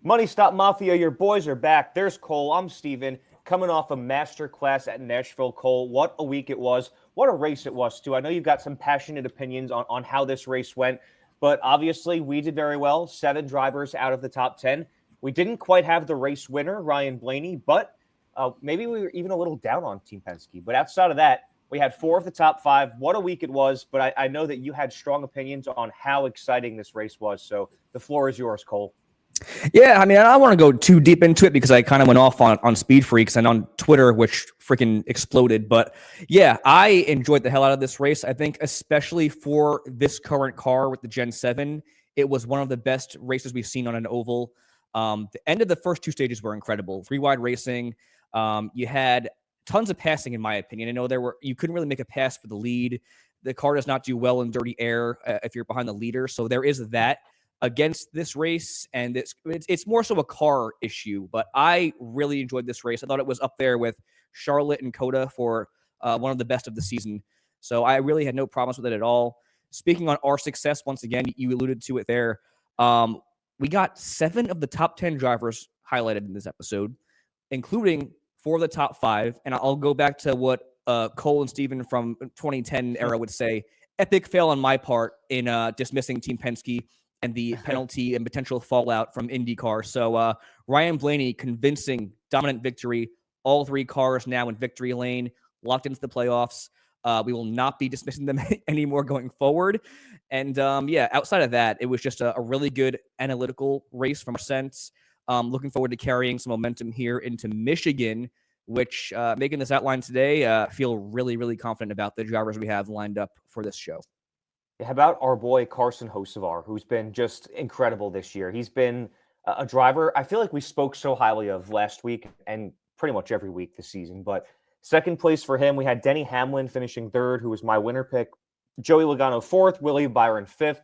Money Stop Mafia, your boys are back. There's Cole. I'm Steven, coming off a Masterclass at Nashville. Cole, what a week it was. What a race it was, too. I know you've got some passionate opinions on how this race went, but obviously we did very well. 7 drivers out of the top 10. We didn't quite have the race winner, Ryan Blaney, but maybe we were even a little down on Team Penske. But outside of that, we had 4 of the top 5. What a week it was, but I know that you had strong opinions on how exciting this race was. So the floor is yours, Cole. Yeah, I mean, I don't want to go too deep into it because I kind of went off on SpeedFreaks and on Twitter, which freaking exploded. But yeah, I enjoyed the hell out of this race. I think especially for this current car with the Gen 7, it was one of the best races we've seen on an oval. The end of the first 2 stages were incredible. 3-wide racing. You had tons of passing, in my opinion. I know you couldn't really make a pass for the lead. The car does not do well in dirty air if you're behind the leader. So there is that against this race, and it's more so a car issue, but I really enjoyed this race. I thought it was up there with Charlotte and Coda for one of the best of the season. So I really had no problems with it at all. Speaking on our success, once again, you alluded to it there. We got 7 of the top 10 drivers highlighted in this episode, including 4 of the top 5. And I'll go back to what Cole and Steven from 2010 era would say. Epic fail on my part in dismissing Team Penske and the penalty and potential fallout from IndyCar. So Ryan Blaney, convincing dominant victory. All 3 cars now in victory lane, locked into the playoffs. We will not be dismissing them anymore going forward. And outside of that, it was just a really good analytical race from our sense. Looking forward to carrying some momentum here into Michigan, which making this outline today, feel really, really confident about the drivers we have lined up for this show. How about our boy Carson Hocevar, who's been just incredible this year? He's been a driver I feel like we spoke so highly of last week and pretty much every week this season. But second place for him, we had Denny Hamlin finishing 3rd, who was my winner pick. Joey Logano 4th, Willie Byron 5th.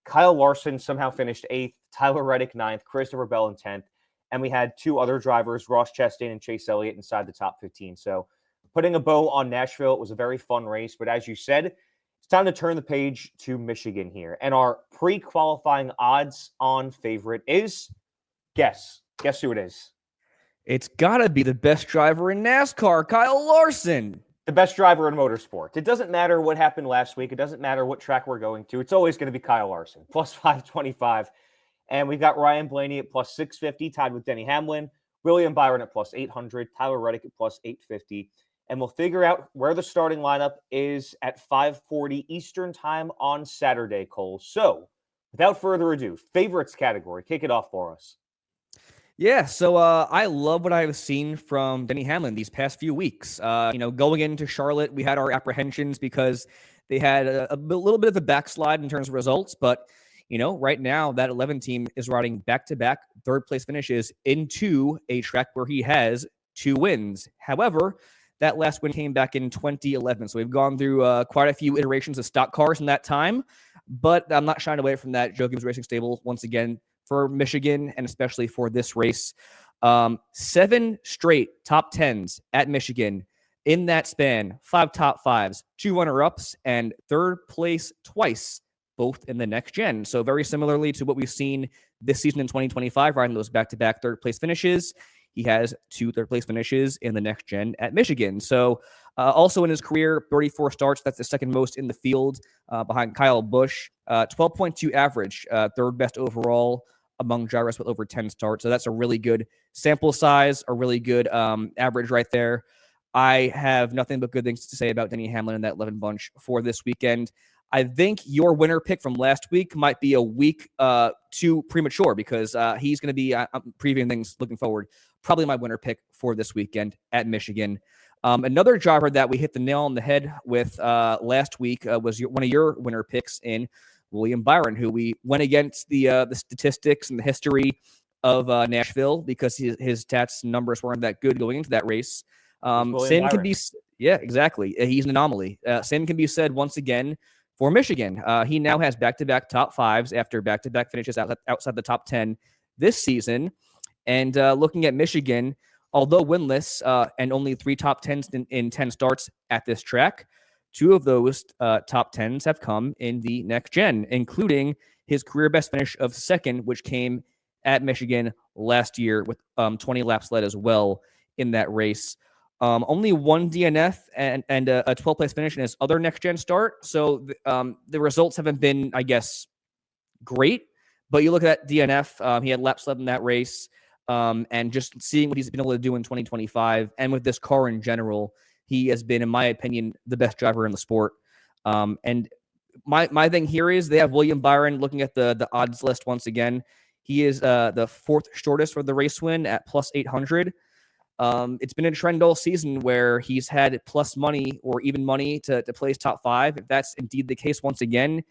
Kyle Larson somehow finished 8th. Tyler Reddick 9th. Christopher Bell in 10th. And we had 2 other drivers, Ross Chastain and Chase Elliott, inside the top 15. So putting a bow on Nashville, it was a very fun race. But as you said, it's time to turn the page to Michigan here. And our pre-qualifying odds-on favorite is, guess who it is? It's got to be the best driver in NASCAR, Kyle Larson. The best driver in motorsport. It doesn't matter what happened last week. It doesn't matter what track we're going to. It's always going to be Kyle Larson, plus 525. And we've got Ryan Blaney at plus 650, tied with Denny Hamlin. William Byron at plus 800. Tyler Reddick at plus 850. And we'll figure out where the starting lineup is at 5:40 Eastern time on Saturday, Cole. So, without further ado, favorites category. Kick it off for us. Yeah, so I love what I have seen from Denny Hamlin these past few weeks. Going into Charlotte, we had our apprehensions because they had a little bit of a backslide in terms of results. But, right now, that 11 team is riding back-to-back third-place finishes into a track where he has 2 wins. However, that last win came back in 2011. So we've gone through quite a few iterations of stock cars in that time. But I'm not shying away from that Joe Gibbs Racing stable once again for Michigan, and especially for this race. 7 straight top 10s at Michigan in that span, 5 top 5s, 2 runner-ups, and 3rd place twice, both in the next gen. So very similarly to what we've seen this season in 2025, riding those back-to-back 3rd place finishes. He has 2 3rd-place finishes in the next gen at Michigan. So also in his career, 34 starts. That's the second most in the field behind Kyle Busch. 12.2 average, 3rd best overall among drivers with over 10 starts. So that's a really good sample size, a really good average right there. I have nothing but good things to say about Denny Hamlin and that 11 bunch for this weekend. I think your winner pick from last week might be a week too premature because he's going to be previewing things looking forward. Probably my winner pick for this weekend at Michigan. Another driver that we hit the nail on the head with last week was one of your winner picks in William Byron, who we went against the statistics and the history of Nashville because his stats numbers weren't that good going into that race. Same can be, yeah, exactly. He's an anomaly. Same can be said once again for Michigan. He now has back-to-back top 5s after back-to-back finishes outside the top 10 this season. And looking at Michigan, although winless and only 3 top 10s in 10 starts at this track, 2 of those top 10s have come in the next gen, including his career best finish of 2nd, which came at Michigan last year with 20 laps led as well in that race. Only one DNF and a 12th place finish in his other next-gen start. So the results haven't been, I guess, great. But you look at that DNF, he had laps led in that race. And just seeing what he's been able to do in 2025 and with this car in general, he has been, in my opinion, the best driver in the sport. And my thing here is they have William Byron looking at the odds list once again. He is the fourth shortest for the race win at plus 800. It's been a trend all season where he's had plus money or even money to place top five. If that's indeed the case once again,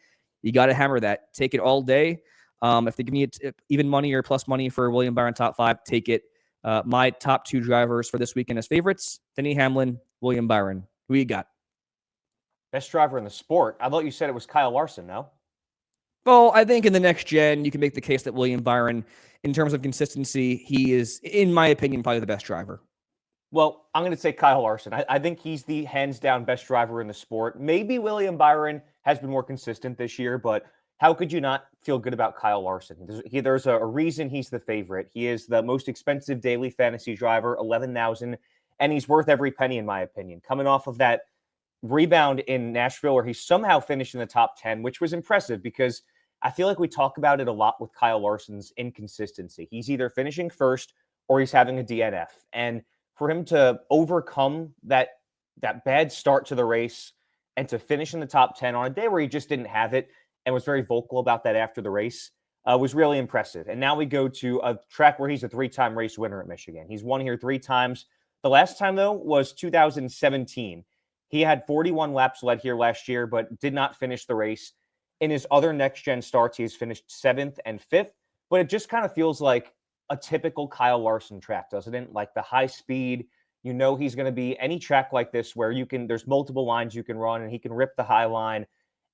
you got to hammer that. Take it all day. If they give me even money or plus money for William Byron top five, take it. My top two drivers for this weekend as favorites, Denny Hamlin, William Byron. Who you got? Best driver in the sport. I thought you said it was Kyle Larson, no? Well, I think in the next gen, you can make the case that William Byron, in terms of consistency, he is, in my opinion, probably the best driver. Well, I'm going to say Kyle Larson. I think he's the hands-down best driver in the sport. Maybe William Byron has been more consistent this year, but how could you not feel good about Kyle Larson? There's a reason he's the favorite. He is the most expensive daily fantasy driver, $11,000, and he's worth every penny, in my opinion. Coming off of that rebound in Nashville where he somehow finished in the top 10, which was impressive because I feel like we talk about it a lot with Kyle Larson's inconsistency. He's either finishing first or he's having a DNF. And for him to overcome that bad start to the race and to finish in the top 10 on a day where he just didn't have it and was very vocal about that after the race was really impressive. And now we go to a track where he's a three-time race winner at Michigan. He's won here 3 times. The last time, though, was 2017. He had 41 laps led here last year, but did not finish the race. In his other next-gen starts, he's finished 7th and 5th, but it just kind of feels like a typical Kyle Larson track, doesn't it? Like the high speed, you know he's going to be any track like this where there's multiple lines you can run and he can rip the high line,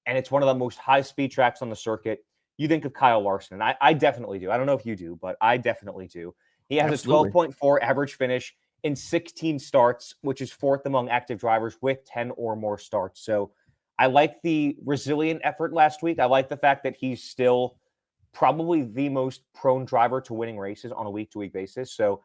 and it's one of the most high-speed tracks on the circuit. You think of Kyle Larson, and I definitely do. I don't know if you do, but I definitely do. He has Absolutely. a 12.4 average finish in 16 starts, which is 4th among active drivers with 10 or more starts. So I like the resilient effort last week. I like the fact that he's still probably the most prone driver to winning races on a week-to-week basis. So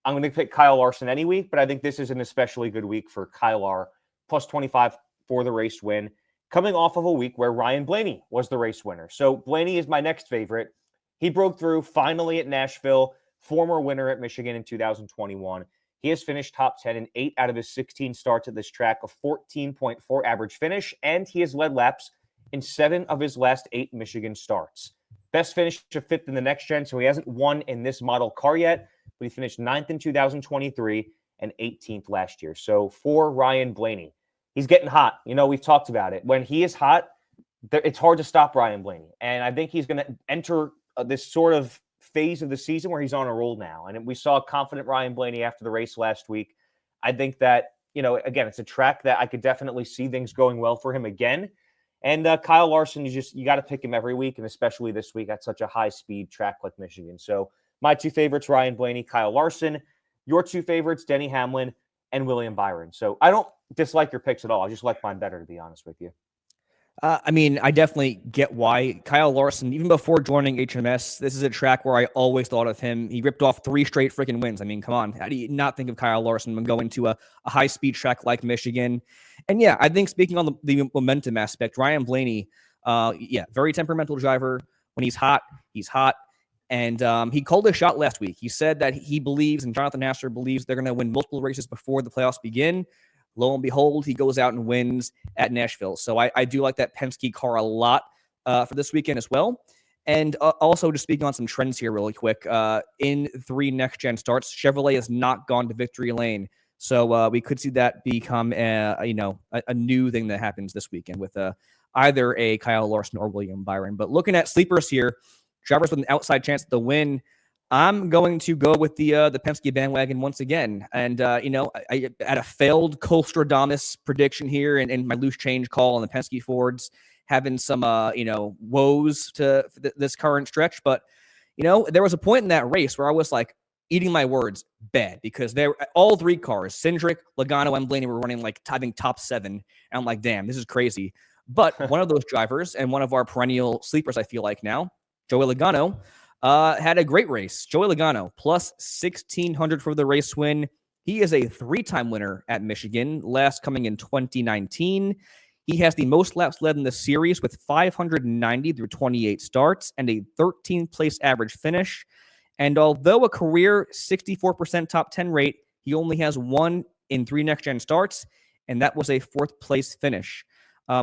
I'm going to pick Kyle Larson any week, but I think this is an especially good week for Kyle R. Plus 25 for the race win, coming off of a week where Ryan Blaney was the race winner. So Blaney is my next favorite. He broke through finally at Nashville, former winner at Michigan in 2021. He has finished top 10 in 8 out of his 16 starts at this track, a 14.4 average finish, and he has led laps in 7 of his last 8 Michigan starts. Best finish of 5th in the next gen, so he hasn't won in this model car yet, but he finished 9th in 2023 and 18th last year. So for Ryan Blaney, he's getting hot. You know, we've talked about it. When he is hot, it's hard to stop Ryan Blaney. And I think he's going to enter this sort of phase of the season where he's on a roll now. And we saw confident Ryan Blaney after the race last week. I think that, you know, again, it's a track that I could definitely see things going well for him again. And Kyle Larson, you got to pick him every week, and especially this week at such a high-speed track like Michigan. So my 2 favorites, Ryan Blaney, Kyle Larson. Your 2 favorites, Denny Hamlin and William Byron. So I don't dislike your picks at all. I just like mine better, to be honest with you. I mean, I definitely get why. Kyle Larson, even before joining HMS, this is a track where I always thought of him. He ripped off 3 straight freaking wins. I mean, come on. How do you not think of Kyle Larson when going to a high-speed track like Michigan? And yeah, I think speaking on the momentum aspect, Ryan Blaney, very temperamental driver. When he's hot, he's hot. And he called a shot last week. He said that he believes, and Jonathan Nasser believes, they're going to win multiple races before the playoffs begin. Lo and behold, he goes out and wins at Nashville. So I do like that Penske car a lot for this weekend as well. And also just speaking on some trends here really quick, in 3 next-gen starts, Chevrolet has not gone to victory lane. So we could see that become a new thing that happens this weekend with either a Kyle Larson or William Byron. But looking at sleepers here, drivers with an outside chance to win, I'm going to go with the Penske bandwagon once again. And, I at a failed Colstradamus prediction here and my loose change call on the Penske Fords, having some, woes to this current stretch. But, there was a point in that race where I was like eating my words bad because all 3 cars, Cindric, Logano, and Blaney were running like, I think, top 7. And I'm like, damn, this is crazy. But one of those drivers and one of our perennial sleepers, I feel like now, Joey Logano, Had a great race. Joey Logano, plus 1,600 for the race win. He is a 3-time winner at Michigan, last coming in 2019. He has the most laps led in the series with 590 through 28 starts and a 13th place average finish. And although a career 64% top 10 rate, he only has 1 in 3 next-gen starts, and that was a 4th place finish.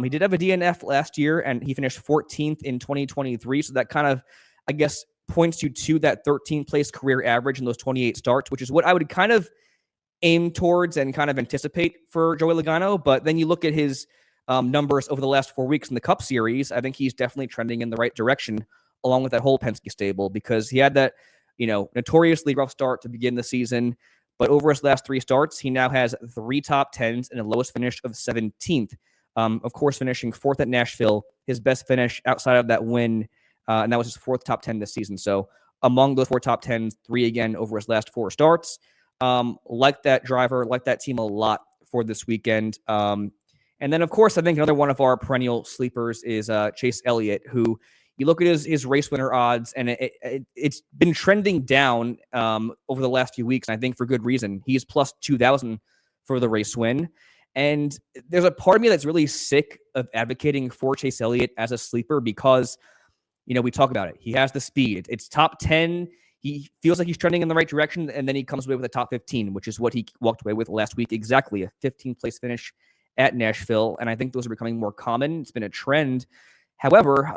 He did have a DNF last year, and he finished 14th in 2023, so that kind of, I guess, points you to that 13th place career average in those 28 starts, which is what I would kind of aim towards and kind of anticipate for Joey Logano. But then you look at his numbers over the last 4 weeks in the Cup Series, I think he's definitely trending in the right direction, along with that whole Penske stable, because he had that, notoriously rough start to begin the season. But over his last 3 starts, he now has 3 top 10s and a lowest finish of 17th. Of course, finishing 4th at Nashville, his best finish outside of that win, and that was his 4th top 10 this season. So among those 4 top 10s, 3 again over his last 4 starts. Like that driver, like that team a lot for this weekend. And then, of course, I think another one of our perennial sleepers is Chase Elliott, who you look at his race winner odds, and it's been trending down over the last few weeks, and I think for good reason. He's plus 2,000 for the race win. And there's a part of me that's really sick of advocating for Chase Elliott as a sleeper because, we talk about it. He has the speed. It's top 10. He feels like he's trending in the right direction, and then he comes away with a top 15, which is what he walked away with last week. Exactly, a 15th place finish at Nashville, and I think those are becoming more common. It's been a trend. However,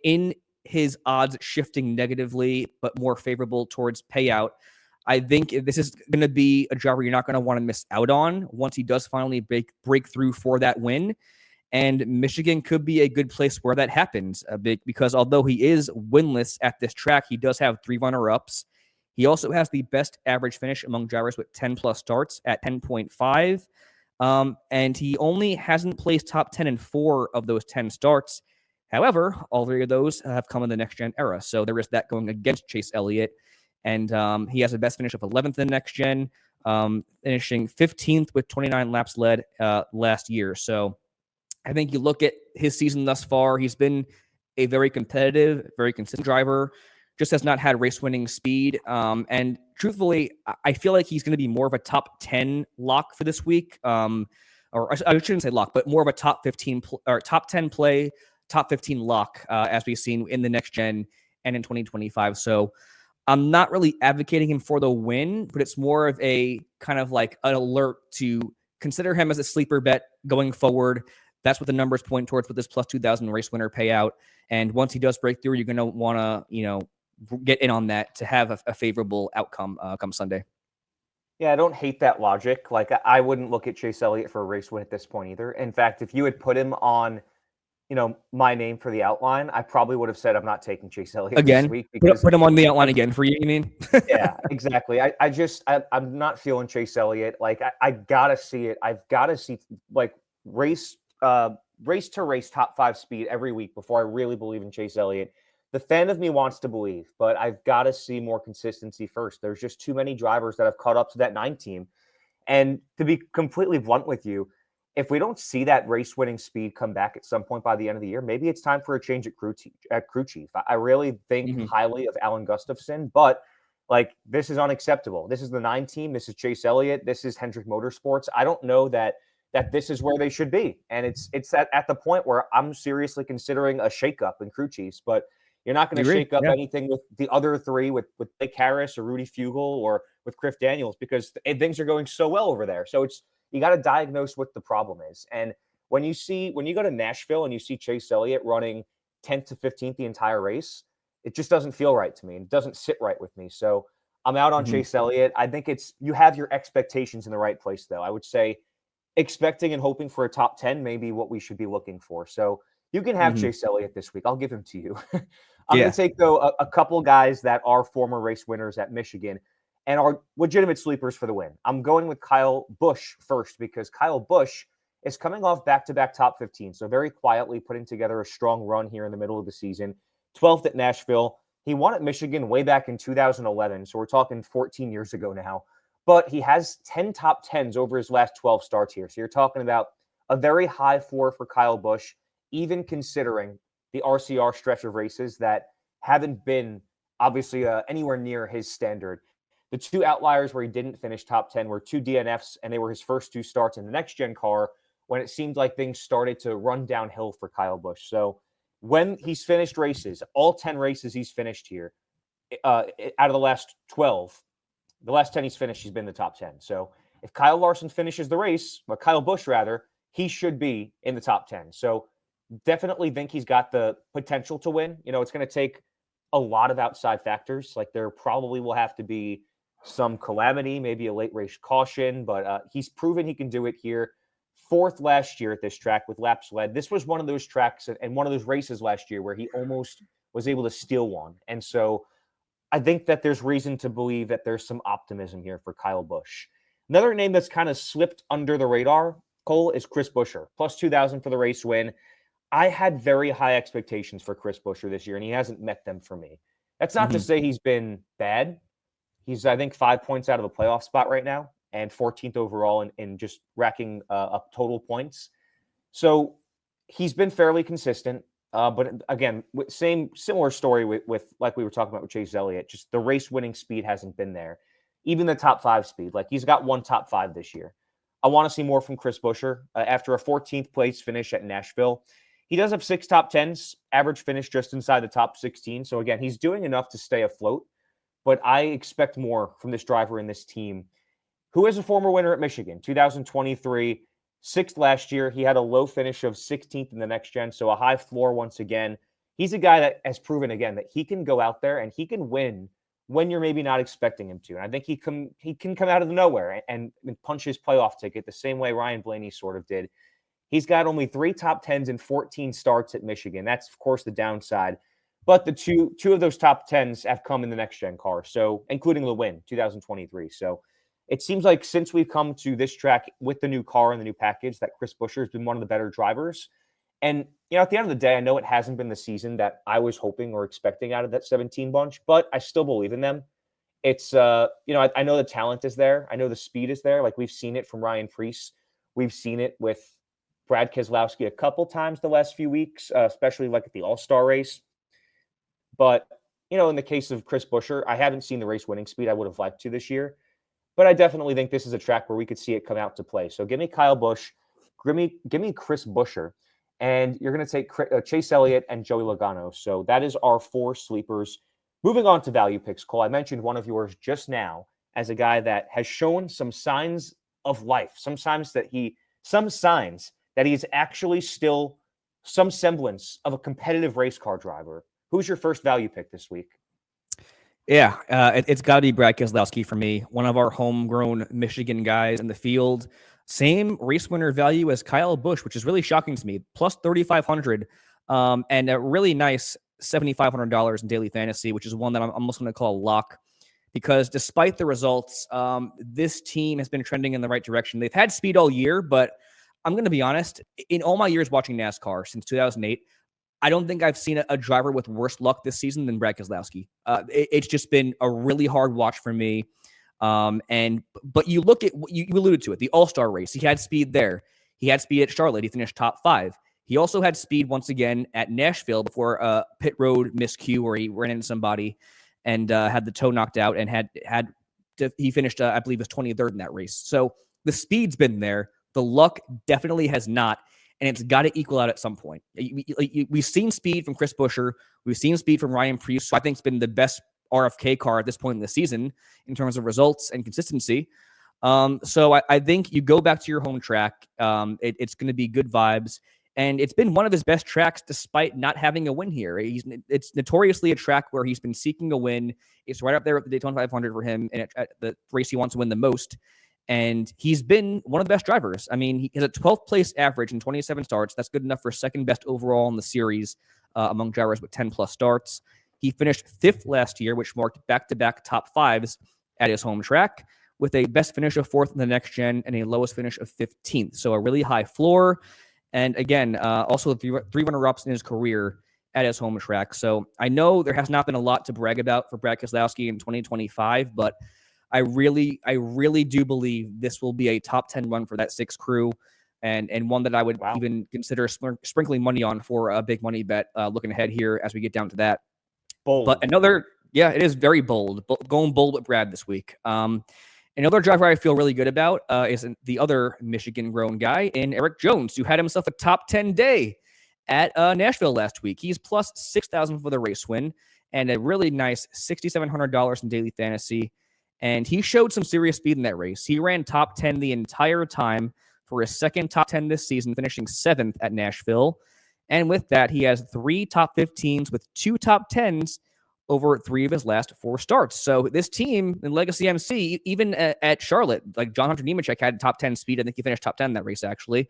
in his odds shifting negatively but more favorable towards payout, I think this is going to be a driver you're not going to want to miss out on once he does finally break through for that win. And Michigan could be a good place where that happens because although he is winless at this track, he does have 3 runner-ups. He also has the best average finish among drivers with 10-plus starts at 10.5. And he only hasn't placed top 10 in 4 of those 10 starts. However, all 3 of those have come in the next-gen era. So there is that going against Chase Elliott. And he has a best finish of 11th in next-gen, finishing 15th with 29 laps led last year. So I think you look at his season thus far, he's been a very competitive, very consistent driver, just has not had race-winning speed. And truthfully, I feel like he's going to be more of a top 10 lock for this week. Or I shouldn't say lock, but more of a top 15 or top 10 play, top 15 lock, as we've seen in the next gen and in 2025. So I'm not really advocating him for the win, but it's more of a kind of like an alert to consider him as a sleeper bet going forward. That's what the numbers point towards with this plus 2,000 race winner payout. And once he does break through, you're going to want to, get in on that to have a favorable outcome come Sunday. Yeah, I don't hate that logic. Like, I wouldn't look at Chase Elliott for a race win at this point either. In fact, if you had put him on, my name for the outline, I probably would have said I'm not taking Chase Elliott again, this week. Because put him on the outline again for you mean? Yeah, exactly. I'm not feeling Chase Elliott. Like, I gotta see it. I've got to see, like, race to race top 5 speed every week before I really believe in Chase Elliott. The fan of me wants to believe, but I've got to see more consistency first. There's just too many drivers that have caught up to that 9 team. And to be completely blunt with you, if we don't see that race winning speed come back at some point by the end of the year, maybe it's time for a change at crew chief. I really think highly of Alan Gustafson, but like, this is unacceptable. This is the 9 team. This is Chase Elliott. This is Hendrick Motorsports. I don't know that this is where they should be. And it's at the point where I'm seriously considering a shakeup in crew chiefs, but you're not going to shake up anything with the other 3 with Blake Harris or Rudy Fugle or with Criff Daniels because things are going so well over there. So you got to diagnose what the problem is. And when you go to Nashville and you see Chase Elliott running 10th to 15th the entire race, it just doesn't feel right to me. It doesn't sit right with me. So I'm out on Chase Elliott. I think you have your expectations in the right place, though. I would say expecting and hoping for a top 10 may be what we should be looking for. So you can have Chase Elliott this week. I'll give him to you. I'm going to take, though, a couple guys that are former race winners at Michigan and are legitimate sleepers for the win. I'm going with Kyle Busch first because Kyle Busch is coming off back-to-back top 15, so very quietly putting together a strong run here in the middle of the season. 12th at Nashville. He won at Michigan way back in 2011, so we're talking 14 years ago now. But he has 10 top 10s over his last 12 starts here. So you're talking about a very high floor for Kyle Busch, even considering the RCR stretch of races that haven't been obviously anywhere near his standard. The two outliers where he didn't finish top 10 were two DNFs, and they were his first two starts in the next-gen car when it seemed like things started to run downhill for Kyle Busch. So when he's finished races, all 10 races he's finished here, out of the last 12, the last 10 he's finished, he's been in the top 10. So if Kyle Larson finishes the race, or Kyle Busch rather, he should be in the top 10. So definitely think he's got the potential to win. It's going to take a lot of outside factors. Like there probably will have to be some calamity, maybe a late race caution, but he's proven he can do it here. Fourth last year at this track with laps led. This was one of those tracks and one of those races last year where he almost was able to steal one. And so I think that there's reason to believe that there's some optimism here for Kyle Busch. Another name that's kind of slipped under the radar, Cole, is Chris Buescher, plus 2,000 for the race win. I had very high expectations for Chris Buescher this year, and he hasn't met them for me. That's not to say he's been bad. He's, I think, 5 points out of a playoff spot right now and 14th overall in just racking up total points. So he's been fairly consistent. But again, similar story with like we were talking about with Chase Elliott. Just the race winning speed hasn't been there. Even the top 5 speed. Like he's got one top 5 this year. I want to see more from Chris Buescher. After a 14th place finish at Nashville, he does have 6 top 10s, average finish just inside the top 16. So again, he's doing enough to stay afloat. But I expect more from this driver and this team, who is a former winner at Michigan, 2023, 6th last year. He had a low finish of 16th in the next gen, so a high floor once again. He's a guy that has proven again that he can go out there and he can win when you're maybe not expecting him to. And I think he can come out of the nowhere and punch his playoff ticket the same way Ryan Blaney sort of did. He's got only 3 top 10s and 14 starts at Michigan. That's, of course, the downside. But the two of those top 10s have come in the next-gen car, so including the win, 2023. So it seems like since we've come to this track with the new car and the new package, that Chris Buescher has been one of the better drivers. And, at the end of the day, I know it hasn't been the season that I was hoping or expecting out of that 17 bunch, but I still believe in them. It's, I know the talent is there. I know the speed is there. Like we've seen it from Ryan Preece. We've seen it with Brad Keselowski a couple times the last few weeks, especially like at the All-Star race. But, in the case of Chris Buescher, I haven't seen the race winning speed I would have liked to this year. But I definitely think this is a track where we could see it come out to play. So give me Kyle Busch, give me Chris Buescher, and you're going to take Chase Elliott and Joey Logano. So that is our 4 sleepers. Moving on to value picks, Cole. I mentioned one of yours just now as a guy that has shown some signs of life, some signs that he is actually still some semblance of a competitive race car driver. Who's your first value pick this week? Yeah, it's got to be Brad Keselowski for me. One of our homegrown Michigan guys in the field. Same race winner value as Kyle Busch, which is really shocking to me. Plus 3,500 and a really nice $7,500 in daily fantasy, which is one that I'm almost going to call a lock. Because despite the results, this team has been trending in the right direction. They've had speed all year, but I'm going to be honest. In all my years watching NASCAR since 2008, I don't think I've seen a driver with worse luck this season than Brad Keselowski. It's just been a really hard watch for me. But you look at, you alluded to it, the All-Star race. He had speed there. He had speed at Charlotte. He finished top 5. He also had speed once again at Nashville before a pit road miscue where he ran into somebody and had the toe knocked out and he finished, I believe, was 23rd in that race. So the speed's been there. The luck definitely has not. And it's got to equal out at some point. We've seen speed from Chris Buescher. We've seen speed from Ryan Preece. So I think it's been the best RFK car at this point in the season in terms of results and consistency. So I think you go back to your home track. It's going to be good vibes. And it's been one of his best tracks despite not having a win here. It's notoriously a track where he's been seeking a win. It's right up there with the Daytona 500 for him and at the race he wants to win the most. And he's been one of the best drivers. I mean, he has a 12th place average in 27 starts. That's good enough for second best overall in the series among drivers with 10 plus starts. He finished 5th last year, which marked back-to-back top 5s at his home track, with a best finish of 4th in the next gen and a lowest finish of 15th. So a really high floor. And again, also 3 runner-ups in his career at his home track. So I know there has not been a lot to brag about for Brad Keselowski in 2025, but I really do believe this will be a top 10 run for that 6 crew and one that I would even consider sprinkling money on for a big money bet looking ahead here as we get down to that. Bold. But another Yeah, it is very bold. Going bold with Brad this week. Another driver I feel really good about is the other Michigan-grown guy in Eric Jones, who had himself a top 10 day at Nashville last week. He's plus 6,000 for the race win and a really nice $6,700 in daily fantasy. And he showed some serious speed in that race. He ran top 10 the entire time for his second top 10 this season, finishing 7th at Nashville. And with that, he has 3 top 15s with 2 top 10s over 3 of his last 4 starts. So this team in Legacy MC, even at Charlotte, like John Hunter Nemechek had top 10 speed. I think he finished top 10 in that race, actually.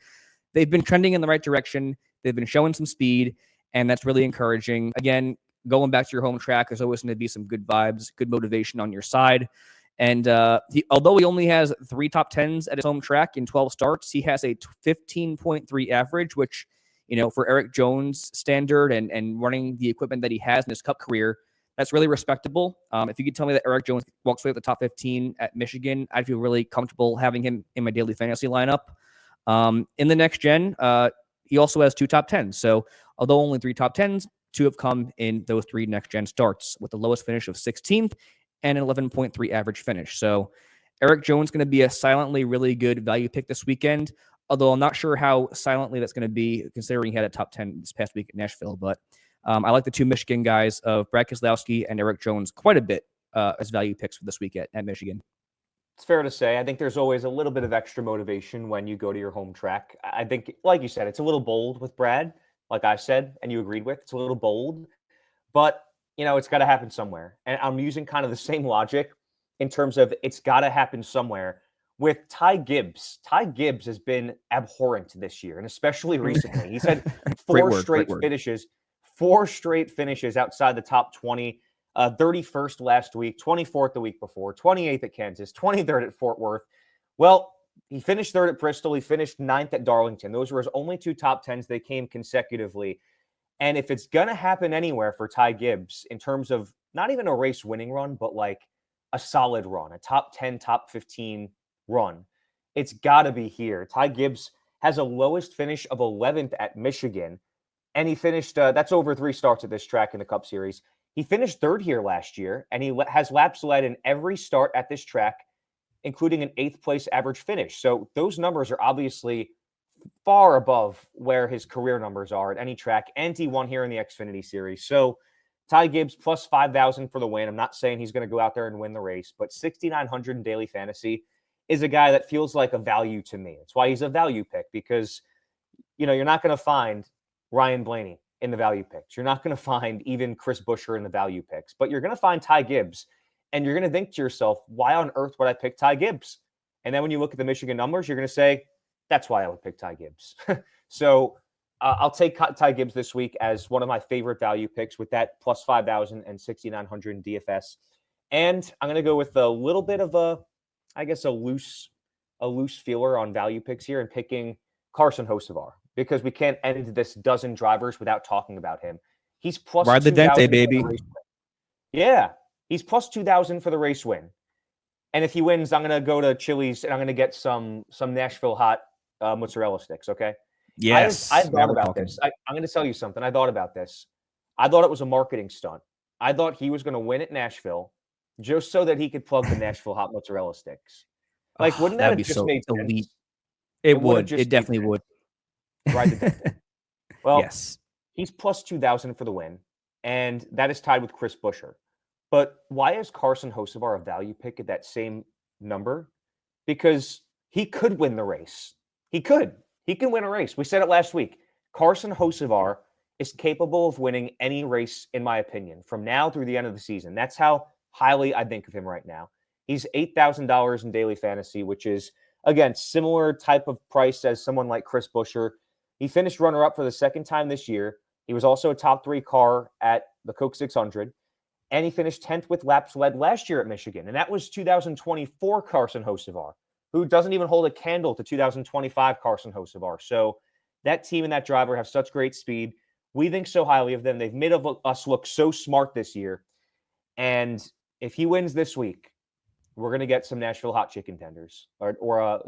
They've been trending in the right direction. They've been showing some speed, and that's really encouraging. Again, going back to your home track, there's always going to be some good vibes, good motivation on your side. And although he only has 3 top 10s at his home track in 12 starts, he has a 15.3 average, which, for Eric Jones standard and running the equipment that he has in his Cup career, that's really respectable. If you could tell me that Eric Jones walks away with the top 15 at Michigan, I'd feel really comfortable having him in my daily fantasy lineup. In the next gen, he also has 2 top 10s. So although only 3 top 10s, 2 have come in those 3 next gen starts with the lowest finish of 16th and an 11.3 average finish. So Eric Jones going to be a silently really good value pick this weekend, although I'm not sure how silently that's going to be considering he had a top 10 this past week at Nashville. But I like the 2 Michigan guys of Brad Keselowski and Eric Jones quite a bit as value picks for this week at Michigan. It's fair to say. I think there's always a little bit of extra motivation when you go to your home track. I think, like you said, it's a little bold with Brad, like I said, and you agreed with. It's a little bold, but, it's got to happen somewhere. And I'm using kind of the same logic in terms of it's got to happen somewhere with Ty Gibbs. Ty Gibbs has been abhorrent this year, and especially recently. He's had 4 straight finishes outside the top 20. 31st last week, 24th the week before, 28th at Kansas, 23rd at Fort Worth. Well, he finished 3rd at Bristol. He finished 9th at Darlington. Those were his only 2 top 10s. They came consecutively. And if it's going to happen anywhere for Ty Gibbs in terms of not even a race winning run, but like a solid run, a top 10, top 15 run, it's got to be here. Ty Gibbs has a lowest finish of 11th at Michigan. And he finished, that's over 3 starts at this track in the Cup Series. He finished 3rd here last year, and he has laps led in every start at this track, including an 8th place average finish. So those numbers are obviously far above where his career numbers are at any track, and he won here in the Xfinity Series. So Ty Gibbs plus 5,000 for the win. I'm not saying he's going to go out there and win the race, but 6,900 in daily fantasy is a guy that feels like a value to me. It's why he's a value pick, because, you're not going to find Ryan Blaney in the value picks. You're not going to find even Chris Buescher in the value picks, but you're going to find Ty Gibbs, and you're going to think to yourself, why on earth would I pick Ty Gibbs? And then when you look at the Michigan numbers, you're going to say, that's why I would pick Ty Gibbs. So I'll take Ty Gibbs this week as one of my favorite value picks with that plus 5,000 and 6,900 in DFS. And I'm going to go with a little bit of a loose feeler on value picks here and picking Carson Hocevar, because we can't end this dozen drivers without talking about him. He's plus Ride the Dente, baby. Yeah, he's plus 2,000 for the race win. And if he wins, I'm going to go to Chili's and I'm going to get some Nashville hot mozzarella sticks, okay? Yes. I thought about this. I'm going to tell you something. I thought about this. I thought it was a marketing stunt. I thought he was going to win at Nashville just so that he could plug the Nashville hot mozzarella sticks. Like, wouldn't that have just so made elite. sense? It would. It definitely would. Right. Well, yes. He's plus 2,000 for the win, and that is tied with Chris Buescher. But why is Carson Hocevar a value pick at that same number? Because he could win the race. He could. He can win a race. We said it last week. Carson Hocevar is capable of winning any race, in my opinion, from now through the end of the season. That's how highly I think of him right now. He's $8,000 in daily fantasy, which is, again, similar type of price as someone like Chris Buescher. He finished runner-up for the second time this year. He was also a top 3 car at the Coke 600. And he finished 10th with laps led last year at Michigan. And that was 2024 Carson Hocevar, who doesn't even hold a candle to 2025 Carson Hocevar. So that team and that driver have such great speed. We think so highly of them. They've made us look so smart this year. And if he wins this week, we're going to get some Nashville hot chicken tenders or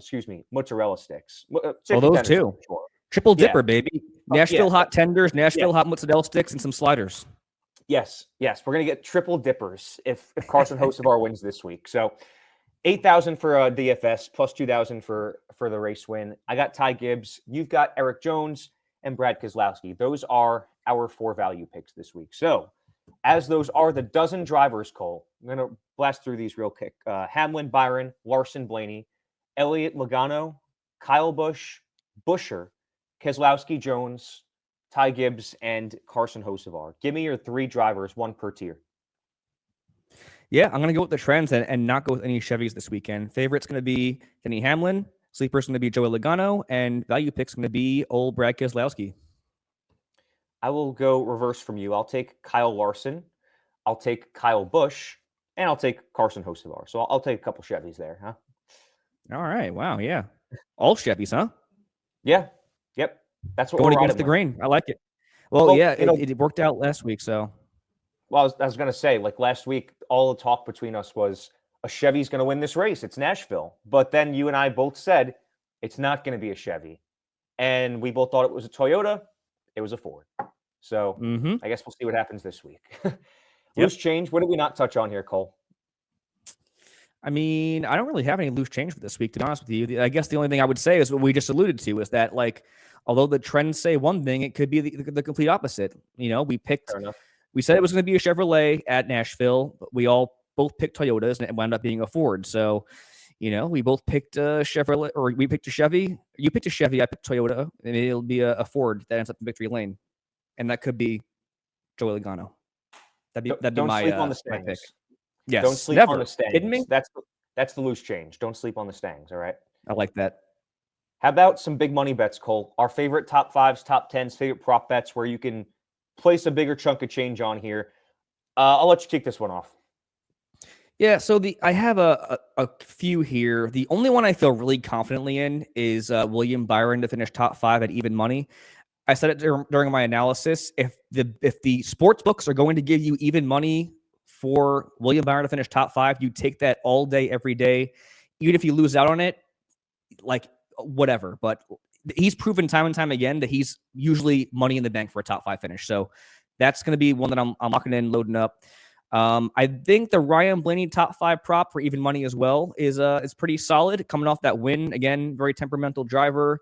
mozzarella sticks. Those too. Sure. Triple dipper, baby. Nashville hot tenders, Nashville hot mozzarella sticks, and some sliders. Yes, yes, we're gonna get triple dippers if Carson Hocevar wins this week. So 8,000 for a DFS plus 2,000 for the race win. I got Ty Gibbs. You've got Eric Jones and Brad Keselowski. Those are our 4 value picks this week. So as those are the dozen drivers, Cole, I'm gonna blast through these real quick. Hamlin, Byron, Larson, Blaney, Elliott, Logano, Kyle Busch, Busher, Keselowski, Jones, Ty Gibbs, and Carson Hocevar. Give me your 3 drivers, 1 per tier. Yeah, I'm going to go with the trends and not go with any Chevys this weekend. Favorite's going to be Denny Hamlin. Sleeper's going to be Joey Logano. And value pick's going to be old Brad Keselowski. I will go reverse from you. I'll take Kyle Larson. I'll take Kyle Busch. And I'll take Carson Hocevar. So I'll take a couple Chevys there, huh? All right. Wow. Yeah. All Chevys, huh? Yeah. Yep. That's what going we're against the with. grain. I like it. Well yeah, it worked out last week. So, well, I was going to say, like last week, all the talk between us was a Chevy's going to win this race. It's Nashville. But then you and I both said it's not going to be a Chevy. And we both thought it was a Toyota. It was a Ford. So I guess we'll see what happens this week. Loose change. What did we not touch on here, Cole? I mean, I don't really have any loose change for this week, to be honest with you. I guess the only thing I would say is what we just alluded to is that, like, although the trends say one thing, it could be the complete opposite. You know, we said it was going to be a Chevrolet at Nashville, but we all both picked Toyotas and it wound up being a Ford. So, you know, we both picked a Chevrolet, or we picked a Chevy. You picked a Chevy, I picked Toyota, and it'll be a Ford that ends up in victory lane. And that could be Joey Logano. That'd be my pick. Yes, don't sleep on the Stangs. Kidding me? That's the loose change. Don't sleep on the Stangs. All right. I like that. How about some big money bets, Cole? Our favorite top 5s, top 10s, favorite prop bets where you can place a bigger chunk of change on here. I'll let you kick this one off. Yeah, so I have a few here. The only one I feel really confidently in is William Byron to finish top 5 at even money. I said it during my analysis. If the sports books are going to give you even money for William Byron to finish top 5, you take that all day, every day. Even if you lose out on it, like whatever. But he's proven time and time again that he's usually money in the bank for a top 5 finish. So that's going to be one that I'm locking in, loading up. I think the Ryan Blaney top 5 prop for even money as well is pretty solid. Coming off that win, again, very temperamental driver.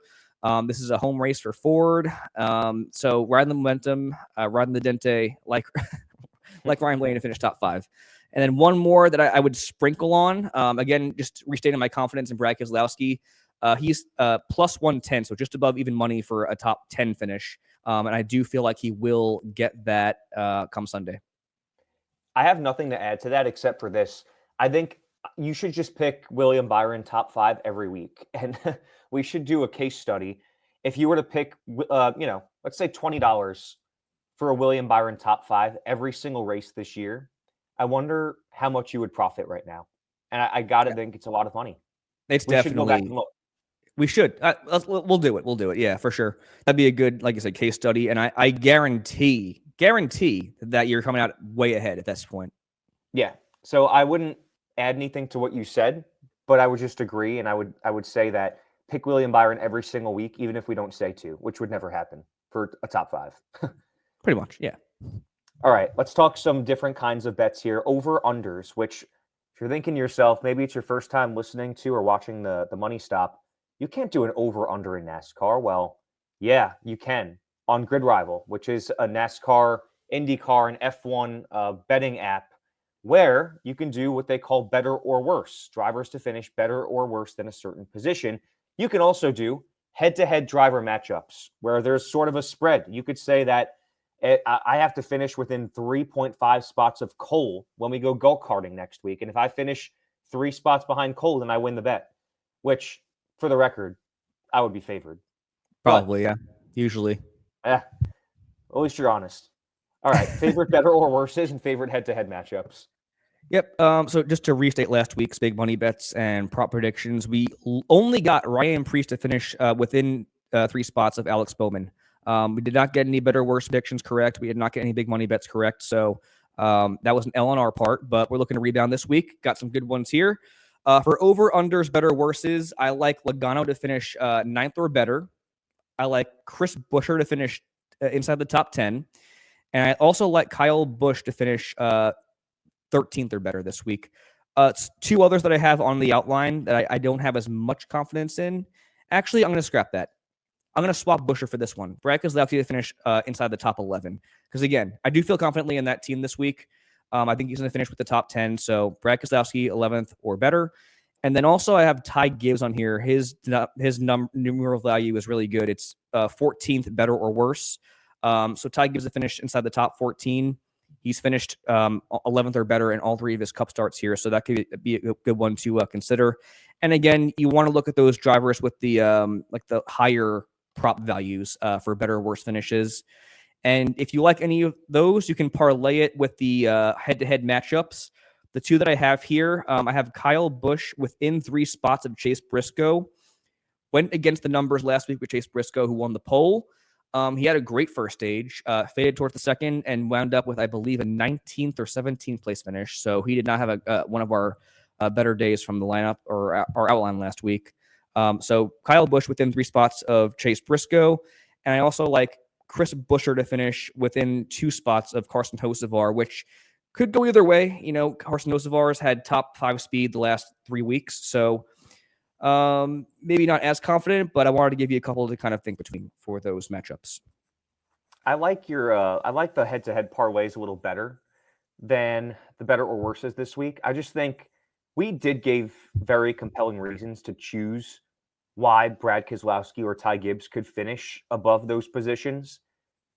This is a home race for Ford. So riding the momentum, riding the Dente, like Ryan Blaney to finish top 5. And then one more that I would sprinkle on, again, just restating my confidence in Brad Keselowski. He's plus 110, so just above even money for a top 10 finish. And I do feel like he will get that come Sunday. I have nothing to add to that except for this. I think you should just pick William Byron top 5 every week. And we should do a case study. If you were to pick, let's say $20 for a William Byron top 5 every single race this year, I wonder how much you would profit right now. And I got to think it's a lot of money. It's definitely. We should. We'll do it. We'll do it. Yeah, for sure. That'd be a good, like I said, case study. And I guarantee that you're coming out way ahead at this point. Yeah. So I wouldn't add anything to what you said, but I would just agree. And I would say that pick William Byron every single week, even if we don't say to, which would never happen for a top 5. Pretty much. Yeah. All right. Let's talk some different kinds of bets here. Over-unders, which if you're thinking to yourself, maybe it's your first time listening to or watching the Money Stop, you can't do an over-under in NASCAR. Well, yeah, you can on Grid Rival, which is a NASCAR, IndyCar, and F1 betting app where you can do what they call better or worse, drivers to finish better or worse than a certain position. You can also do head-to-head driver matchups where there's sort of a spread. You could say that I have to finish within 3.5 spots of Cole when we go go-karting next week. And if I finish 3 spots behind Cole, then I win the bet, which, for the record, I would be favored. Probably, yeah. Usually. Yeah. At least you're honest. All right. Favorite better or worses and favorite head-to-head matchups. Yep. So just to restate last week's big money bets and prop predictions, we only got Ryan Preece to finish within 3 spots of Alex Bowman. We did not get any better or worse predictions correct. We did not get any big money bets correct. So that was an L on our part, but we're looking to rebound this week. Got some good ones here. For over-unders, better worses, I like Logano to finish 9th or better. I like Chris Buescher to finish inside the top 10. And I also like Kyle Busch to finish 13th or better this week. It's two others that I have on the outline that I don't have as much confidence in. Actually, I'm going to scrap that. I'm going to swap Busher for this one. Brad Keselowski to finish inside the top 11. Because again, I do feel confidently in that team this week. I think he's going to finish with the top 10. So Brad Keselowski, 11th or better. And then also I have Ty Gibbs on here. His numeral value is really good. It's 14th, better or worse. So Ty Gibbs to finish inside the top 14. He's finished 11th or better in all three of his Cup starts here. So that could be a good one to consider. And again, you want to look at those drivers with the like the higher prop values for better or worse finishes. And if you like any of those, you can parlay it with the head-to-head matchups. The two that I have here, I have Kyle Busch within 3 spots of Chase Briscoe. Went against the numbers last week with Chase Briscoe, who won the pole. He had a great first stage, faded towards the second, and wound up with, I believe, a 19th or 17th place finish. So he did not have one of our better days from the lineup or our outline last week. So Kyle Busch within 3 spots of Chase Briscoe. And I also like Chris Buescher to finish within 2 spots of Carson Hocevar, which could go either way. You know, Carson Hocevar has had top 5 speed the last 3 weeks. So maybe not as confident, but I wanted to give you a couple to kind of think between for those matchups. I like the head-to-head parlays a little better than the better or worses this week. I just think we did give very compelling reasons to choose why Brad Keselowski or Ty Gibbs could finish above those positions,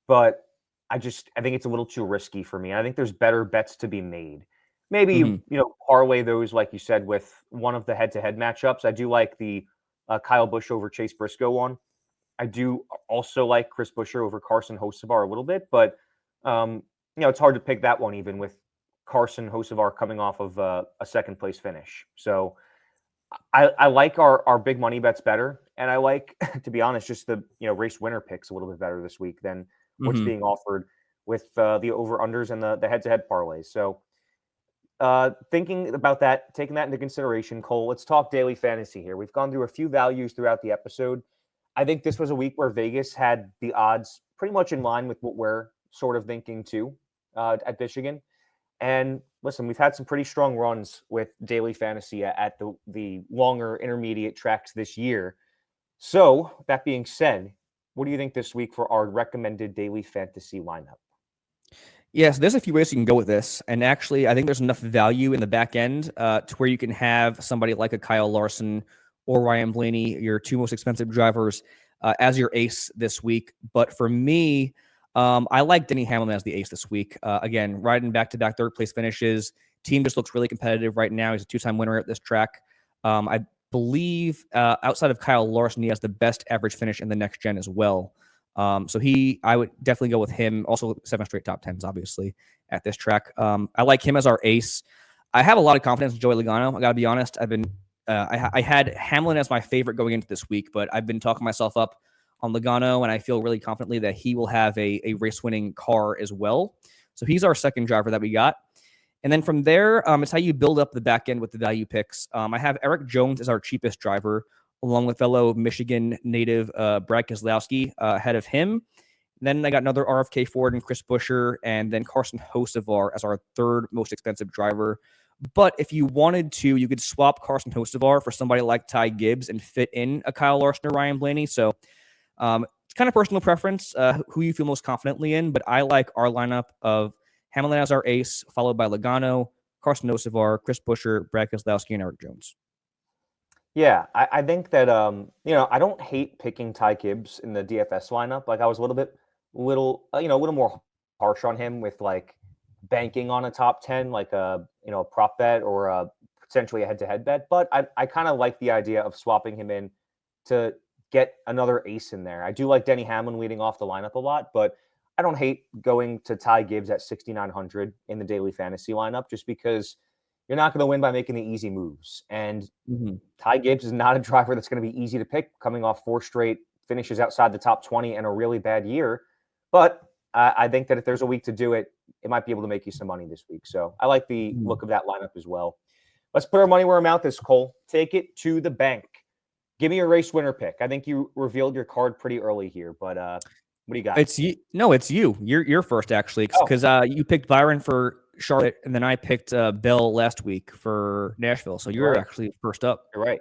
but I think it's a little too risky for me. I think there's better bets to be made. Maybe parlay those, like you said, with one of the head-to-head matchups. I do like the Kyle Busch over Chase Briscoe one. I do also like Chris Buescher over Carson Hocevar a little bit, but it's hard to pick that one even with Carson Hocevar coming off of a second place finish. So I like our big money bets better, and I like, to be honest, just the race winner picks a little bit better this week than what's being offered with the over unders and the head to head parlays. So thinking about that, taking that into consideration, Cole, let's talk daily fantasy here. We've gone through a few values throughout the episode. I think this was a week where Vegas had the odds pretty much in line with what we're sort of thinking too at Michigan. And listen, we've had some pretty strong runs with daily fantasy at the longer intermediate tracks this year. So that being said, what do you think this week for our recommended daily fantasy lineup? Yes, there's a few ways you can go with this. And actually, I think there's enough value in the back end to where you can have somebody like a Kyle Larson or Ryan Blaney, your 2 most expensive drivers, as your ace this week. But for me, I like Denny Hamlin as the ace this week. Again, riding back-to-back third-place finishes. Team just looks really competitive right now. He's a 2-time winner at this track. I believe outside of Kyle Larson, he has the best average finish in the next gen as well. So I would definitely go with him. Also, 7 straight top 10s, obviously, at this track. I like him as our ace. I have a lot of confidence in Joey Logano. I got to be honest. I had Hamlin as my favorite going into this week, but I've been talking myself up on Logano, and I feel really confidently that he will have a race-winning car as well. So he's our second driver that we got. And then from there, it's how you build up the back end with the value picks. I have Eric Jones as our cheapest driver, along with fellow Michigan native Brad Keselowski ahead of him. Then I got another RFK Ford and Chris Buescher, and then Carson Hocevar as our third most expensive driver. But if you wanted to, you could swap Carson Hocevar for somebody like Ty Gibbs and fit in a Kyle Larson or Ryan Blaney. So it's kind of personal preference, who you feel most confidently in. But I like our lineup of Hamlin as our ace, followed by Logano, Carson Hocevar, Chris Buescher, Brad Keselowski, and Eric Jones. Yeah, I think that I don't hate picking Ty Gibbs in the DFS lineup. Like I was a little more harsh on him with like banking on a top 10, like a prop bet or potentially a head-to-head bet. But I kind of like the idea of swapping him in to get another ace in there. I do like Denny Hamlin leading off the lineup a lot, but I don't hate going to Ty Gibbs at 6,900 in the daily fantasy lineup just because you're not going to win by making the easy moves. And Ty Gibbs is not a driver that's going to be easy to pick coming off 4 straight finishes outside the top 20 and a really bad year. But I think that if there's a week to do it, it might be able to make you some money this week. So I like the look of that lineup as well. Let's put our money where our mouth is, Cole. Take it to the bank. Give me a race winner pick. I think you revealed your card pretty early here, but What do you got? It's you. No, it's you. You're first actually, Oh, because you picked Byron for Charlotte, and then I picked Bell last week for Nashville. So you're you're right. actually first up. You're right.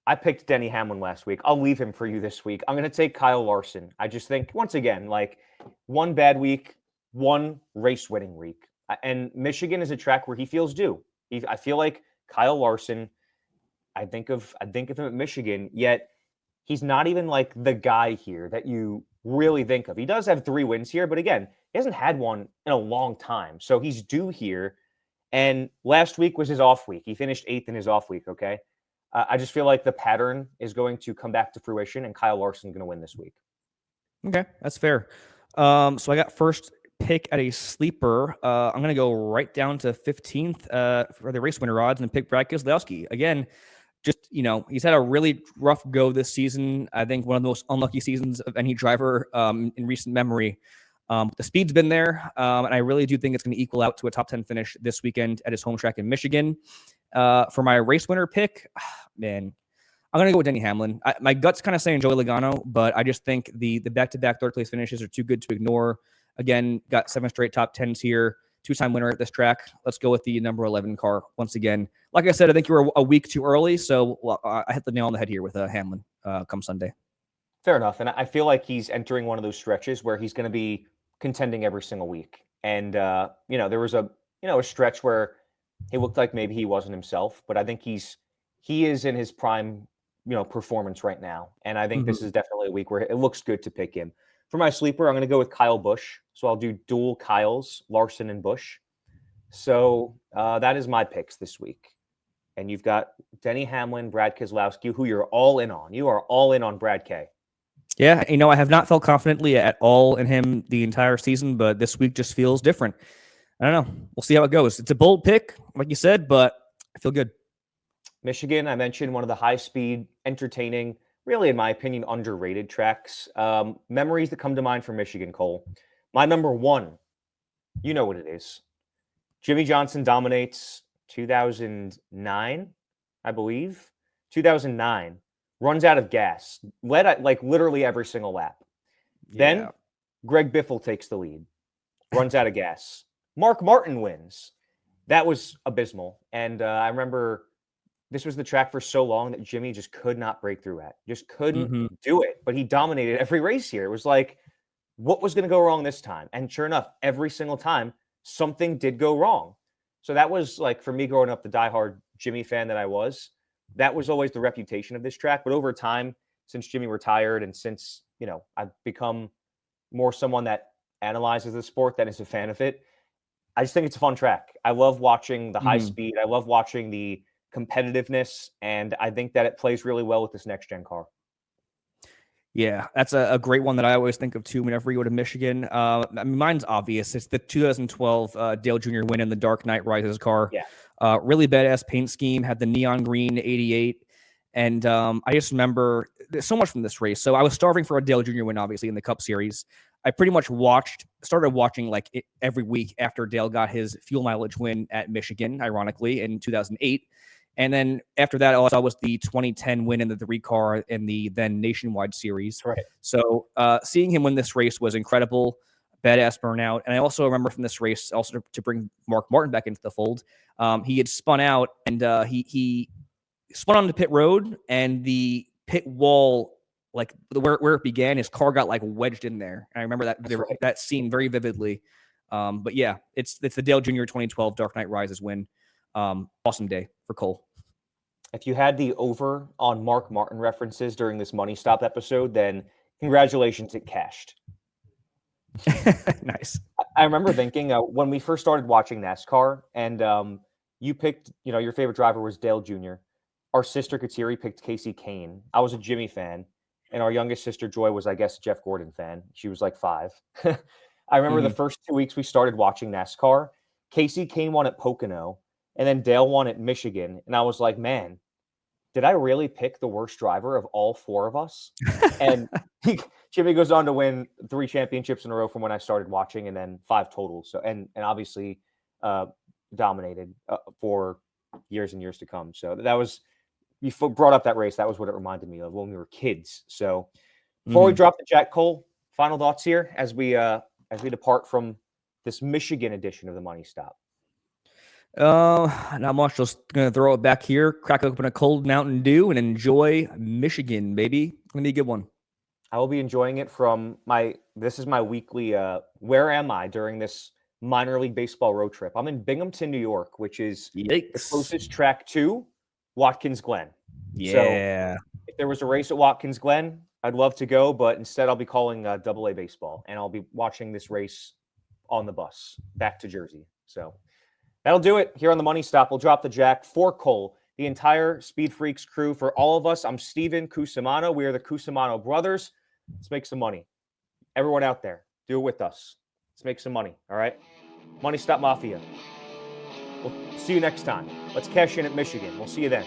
I picked Denny Hamlin last week. I'll leave him for you this week. I'm going to take Kyle Larson. I just think, once again, like one bad week, one race winning week. And Michigan is a track where he feels due. I feel like Kyle Larson, I think of him at Michigan, yet he's not even like the guy here that you really think of. He does have 3 wins here, but again, he hasn't had one in a long time. So he's due here. And last week was his off week. He finished 8th in his off week, okay? I just feel like the pattern is going to come back to fruition, and Kyle Larson going to win this week. Okay, that's fair. So I got first pick at a sleeper. I'm going to go right down to 15th for the race winner odds and pick Brad Keselowski. Again, just, he's had a really rough go this season. I think one of the most unlucky seasons of any driver in recent memory. The speed's been there, and I really do think it's going to equal out to a top 10 finish this weekend at his home track in Michigan. For my race winner pick, man, I'm going to go with Denny Hamlin. My gut's kind of saying Joey Logano, but I just think the back-to-back third-place finishes are too good to ignore. Again, got 7 straight top 10s here, 2-time winner at this track. Let's go with the number 11 car once again. Like I said, I think you were a week too early, so I hit the nail on the head here with Hamlin come Sunday. Fair enough. And I feel like he's entering one of those stretches where he's going to be contending every single week. And, there was a stretch where he looked like maybe he wasn't himself, but I think he is in his prime, performance right now. And I think this is definitely a week where it looks good to pick him. For my sleeper, I'm going to go with Kyle Busch. So I'll do dual Kyles, Larson and Busch. So that is my picks this week. And you've got Denny Hamlin, Brad Keselowski, who you're all in on. You are all in on Brad K. Yeah, I have not felt confidently at all in him the entire season, but this week just feels different. I don't know. We'll see how it goes. It's a bold pick, like you said, but I feel good. Michigan, I mentioned one of the high-speed, entertaining, really, in my opinion, underrated tracks. Memories that come to mind for Michigan, Cole. My number 1, you know what it is. Jimmy Johnson dominates 2009, I believe. 2009. Runs out of gas. Led at literally every single lap. Yeah. Then Greg Biffle takes the lead. Runs out of gas. Mark Martin wins. That was abysmal. And I remember this was the track for so long that Jimmy just could not break through at. Just couldn't do it. But he dominated every race here. It was like, what was going to go wrong this time? And sure enough, every single time, something did go wrong. So that was like, for me growing up, the diehard Jimmy fan that I was, that was always the reputation of this track. But over time, since Jimmy retired and since, I've become more someone that analyzes the sport than is a fan of it, I just think it's a fun track. I love watching the high speed. I love watching the competitiveness. And I think that it plays really well with this next-gen car. Yeah, that's a great one that I always think of too whenever you go to Michigan. Mine's obvious. It's the 2012 Dale Jr. win in the Dark Knight Rises car. Yeah. Really badass paint scheme, had the neon green 88. And I just remember there's so much from this race. So I was starving for a Dale Jr. win, obviously, in the Cup Series. I pretty much started watching every week after Dale got his fuel mileage win at Michigan, ironically, in 2008. And then after that, all I saw was the 2010 win in the 3-car in the then nationwide series. Right. So seeing him win this race was incredible, badass burnout. And I also remember from this race, also to bring Mark Martin back into the fold, he had spun out and he spun onto pit road, and the pit wall, where it began, his car got wedged in there. And I remember that scene very vividly. But yeah, it's the Dale Jr. 2012 Dark Knight Rises win. Awesome day for Cole. If you had the over on Mark Martin references during this Money Stop episode, then congratulations, it cashed. Nice. I remember thinking when we first started watching NASCAR, and you picked, your favorite driver was Dale Jr. Our sister Kateri picked Casey Kane. I was a Jimmy fan, and our youngest sister Joy was, I guess, a Jeff Gordon fan. She was 5. I remember the first 2 weeks we started watching NASCAR. Casey Kane won at Pocono, and then Dale won at Michigan. And I was like, man, did I really pick the worst driver of all 4 of us? And Jimmy goes on to win 3 championships in a row from when I started watching, and then 5 total. So, and obviously dominated for years and years to come. So that was, you brought up that race. That was what it reminded me of when we were kids. So before we drop the Jack Cole, final thoughts here as we depart from this Michigan edition of the Money Stop. Not much. Just gonna throw it back here, crack open a cold Mountain Dew, and enjoy Michigan, baby. Gonna be a good one. I will be enjoying it from this is my weekly, where am I during this minor league baseball road trip? I'm in Binghamton, New York, which is the closest track to Watkins Glen. Yeah. So if there was a race at Watkins Glen, I'd love to go, but instead I'll be calling Double A baseball, and I'll be watching this race on the bus back to Jersey. So that'll do it here on the Money Stop. We'll drop the jack for Cole, the entire Speed Freaks crew. For all of us, I'm Steven Cusumano. We are the Cusumano brothers. Let's make some money. Everyone out there, do it with us. Let's make some money, all right? Money Stop Mafia. We'll see you next time. Let's cash in at Michigan. We'll see you then.